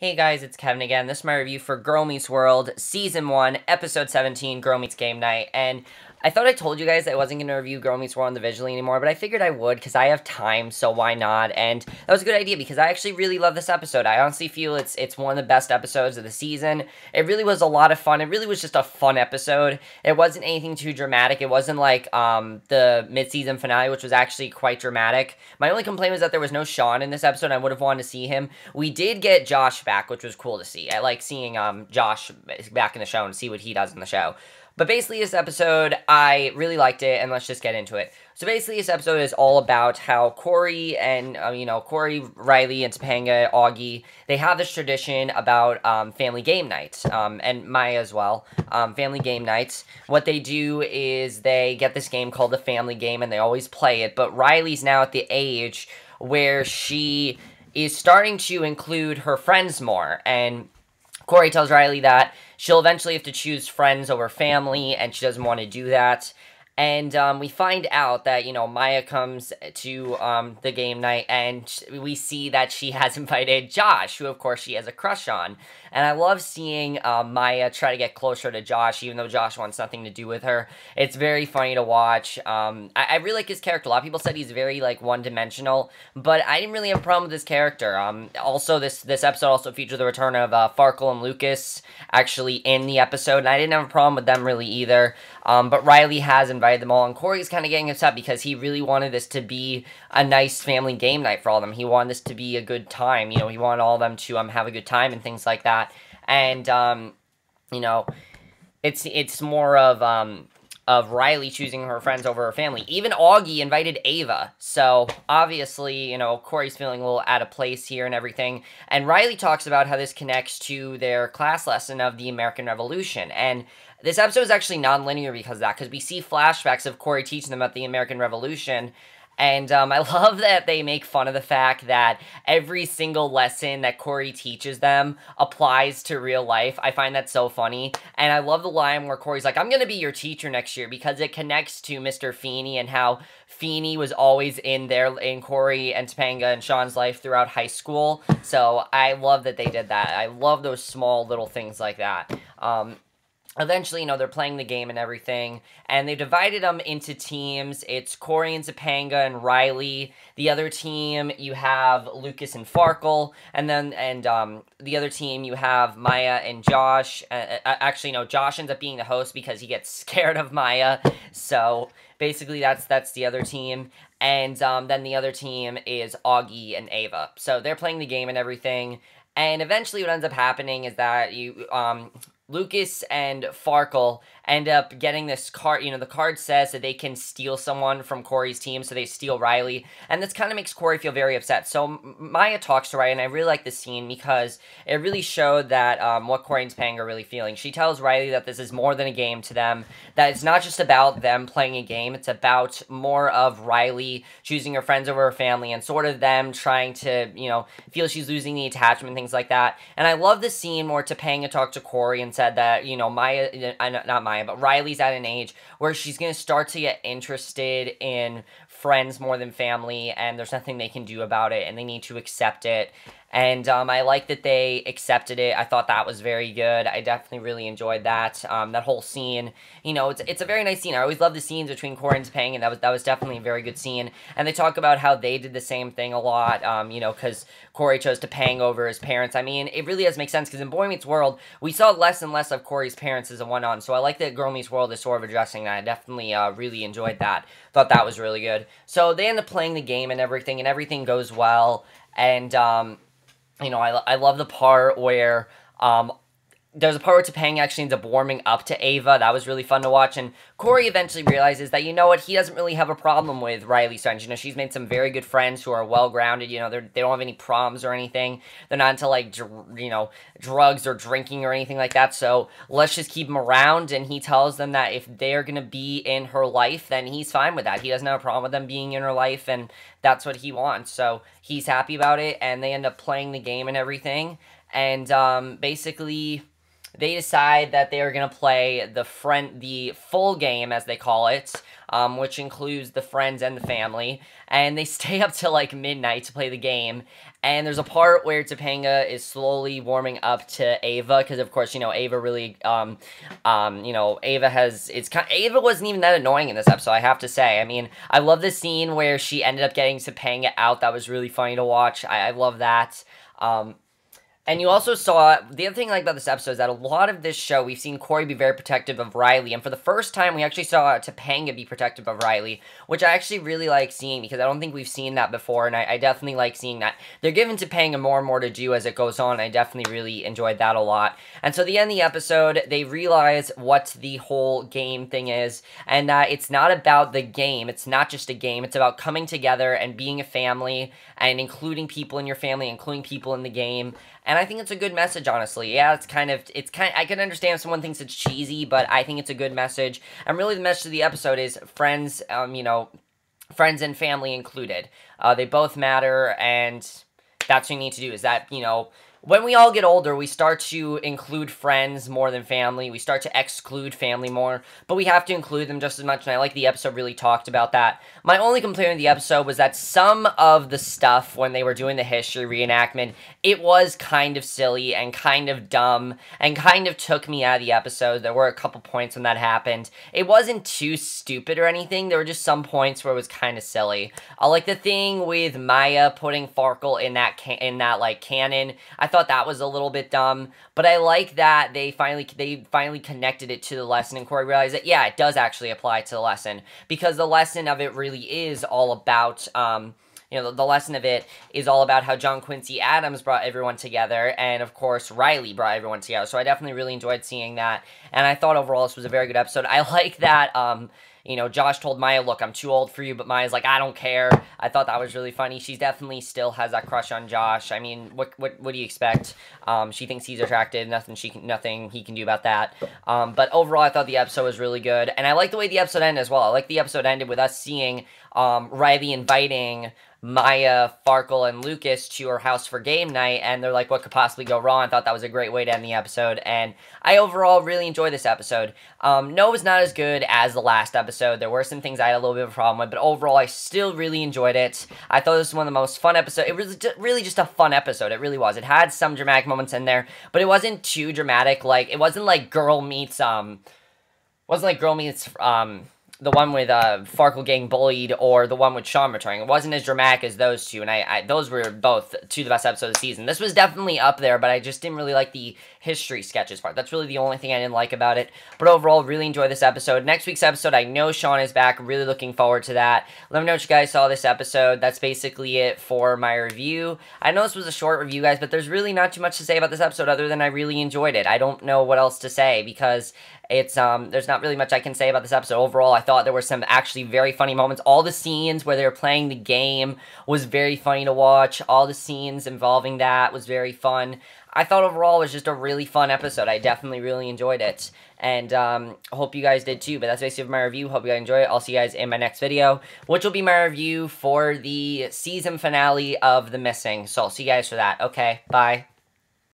Hey guys, it's Kevin again. This is my review for Girl Meets World, Season 1, Episode 17, Girl Meets Game Night, and I thought I told you guys I wasn't going to review Girl Meets World individually anymore, but I figured I would because I have time, so why not? And that was a good idea because I actually really love this episode. I honestly feel it's one of the best episodes of the season. It really was a lot of fun. It really was just a fun episode. It wasn't anything too dramatic. It wasn't like the mid-season finale, which was actually quite dramatic. My only complaint was that there was no Shawn in this episode. I would have wanted to see him. We did get Josh back, which was cool to see. I like seeing Josh back in the show and see what he does in the show. But basically, this episode, I really liked it, and let's just get into it. So basically, this episode is all about how Cory and, Cory, Riley, and Topanga, Augie, they have this tradition about family game nights, and Maya as well, family game nights. What they do is they get this game called the Family Game, and they always play it, but Riley's now at the age where she is starting to include her friends more, and Cory tells Riley that she'll eventually have to choose friends over family, and she doesn't want to do that. And we find out that, Maya comes to the game night, and we see that she has invited Josh, who, of course, she has a crush on. And I love seeing Maya try to get closer to Josh, even though Josh wants nothing to do with her. It's very funny to watch. I really like his character. A lot of people said he's very, one-dimensional, but I didn't really have a problem with his character. Also, this episode also featured the return of Farkle and Lucas, actually, in the episode, and I didn't have a problem with them, really, either. But Riley has invited them all, and Cory's kind of getting upset because he really wanted this to be a nice family game night for all of them. He wanted this to be a good time. He wanted all of them to have a good time and things like that. And, it's more of Riley choosing her friends over her family. Even Augie invited Ava. So, obviously, Cory's feeling a little out of place here and everything. And Riley talks about how this connects to their class lesson of the American Revolution. And this episode is actually non-linear because of that, because we see flashbacks of Cory teaching them about the American Revolution. And I love that they make fun of the fact that every single lesson that Cory teaches them applies to real life. I find that so funny. And I love the line where Cory's like, I'm going to be your teacher next year, because it connects to Mr. Feeney and how Feeney was always in Cory and Topanga and Shawn's life throughout high school. So I love that they did that. I love those small little things like that. Eventually, they're playing the game and everything, and they've divided them into teams. It's Cory and Topanga and Riley. The other team, you have Lucas and Farkle, and the other team, you have Maya and Josh. Actually, no, Josh ends up being the host because he gets scared of Maya, so basically that's the other team. And then the other team is Augie and Ava. So they're playing the game and everything, and eventually what ends up happening is that Lucas and Farkle end up getting this card. The card says that they can steal someone from Cory's team, so they steal Riley, and this kind of makes Cory feel very upset. So Maya talks to Riley, and I really like this scene because it really showed that what Cory and Topanga are really feeling. She tells Riley that this is more than a game to them, that it's not just about them playing a game, it's about more of Riley choosing her friends over her family, and sort of them trying to, feel she's losing the attachment, things like that. And I love the scene where Topanga talked to Cory and said that, but Riley's at an age where she's going to start to get interested in friends more than family, and there's nothing they can do about it, and they need to accept it. And I like that they accepted it. I thought that was very good. I definitely really enjoyed that. That whole scene, it's a very nice scene. I always love the scenes between Cory and Topanga, and that was definitely a very good scene. And they talk about how they did the same thing a lot, because Cory chose Topanga over his parents. I mean, it really does make sense, because in Boy Meets World, we saw less and less of Cory's parents as a one-on. So I like that Girl Meets World is sort of addressing that. I definitely really enjoyed that. Thought that was really good. So they end up playing the game and everything goes well. And, I love the part where, there's a part where Topanga actually ends up warming up to Ava. That was really fun to watch. And Cory eventually realizes that, he doesn't really have a problem with Riley's friends. She's made some very good friends who are well-grounded. They don't have any problems or anything. They're not into, drugs or drinking or anything like that. So let's just keep them around. And he tells them that if they're going to be in her life, then he's fine with that. He doesn't have a problem with them being in her life, and that's what he wants. So he's happy about it, and they end up playing the game and everything. And basically, they decide that they are going to play the full game, as they call it, which includes the friends and the family, and they stay up till like midnight to play the game. And there's a part where Topanga is slowly warming up to Ava, because of course, Ava really, Ava wasn't even that annoying in this episode, I have to say. I mean, I love the scene where she ended up getting Topanga out. That was really funny to watch. I love that. And you also saw, the other thing I like about this episode is that a lot of this show, we've seen Cory be very protective of Riley, and for the first time, we actually saw Topanga be protective of Riley, which I actually really like seeing, because I don't think we've seen that before, and I definitely like seeing that. They're giving Topanga more and more to do as it goes on, and I definitely really enjoyed that a lot. And so at the end of the episode, they realize what the whole game thing is, and that it's not about the game, it's not just a game, it's about coming together and being a family, and including people in your family, including people in the game. And I think it's a good message, honestly. Yeah, I can understand if someone thinks it's cheesy, but I think it's a good message. And really the message of the episode is friends, friends and family included. They both matter, and that's what you need to do, is that, when we all get older, we start to include friends more than family. We start to exclude family more, but we have to include them just as much, and I like the episode really talked about that. My only complaint with the episode was that some of the stuff, when they were doing the history reenactment, it was kind of silly and kind of dumb and kind of took me out of the episode. There were a couple points when that happened. It wasn't too stupid or anything. There were just some points where it was kind of silly. Like the thing with Maya putting Farkle in that cannon. I thought that was a little bit dumb, but I like that they finally connected it to the lesson, and Cory realized that, yeah, it does actually apply to the lesson, because the lesson of it really is all about, the lesson of it is all about how John Quincy Adams brought everyone together, and of course, Riley brought everyone together, so I definitely really enjoyed seeing that, and I thought overall this was a very good episode. I like that, Josh told Maya, look, I'm too old for you, but Maya's like, I don't care. I thought that was really funny. She definitely still has that crush on Josh. I mean, what do you expect? She thinks he's attractive. Nothing he can do about that. But overall, I thought the episode was really good, and I like the way the episode ended as well. I like the episode ended with us seeing Riley inviting Maya, Farkle, and Lucas to her house for game night, and they're like, what could possibly go wrong? I thought that was a great way to end the episode, and I overall really enjoyed this episode. No, it was not as good as the last episode. There were some things I had a little bit of a problem with, but overall, I still really enjoyed it. I thought this was one of the most fun episodes. It was really just a fun episode. It really was. It had some dramatic moments in there, but it wasn't too dramatic. Like, it wasn't like Girl Meets, the one with Farkle getting bullied, or the one with Shawn returning. It wasn't as dramatic as those two, and those were both two of the best episodes of the season. This was definitely up there, but I just didn't really like the history sketches part. That's really the only thing I didn't like about it. But overall, really enjoyed this episode. Next week's episode, I know Shawn is back. Really looking forward to that. Let me know what you guys saw this episode. That's basically it for my review. I know this was a short review, guys, but there's really not too much to say about this episode other than I really enjoyed it. I don't know what else to say, because it's there's not really much I can say about this episode. Overall, I thought there were some actually very funny moments. All the scenes where they were playing the game was very funny to watch. All the scenes involving that was very fun. I thought overall it was just a really fun episode. I definitely really enjoyed it, and hope you guys did too. But that's basically my review. Hope you guys enjoy it. I'll see you guys in my next video, which will be my review for the season finale of The Missing. So I'll see you guys for that. Okay, bye.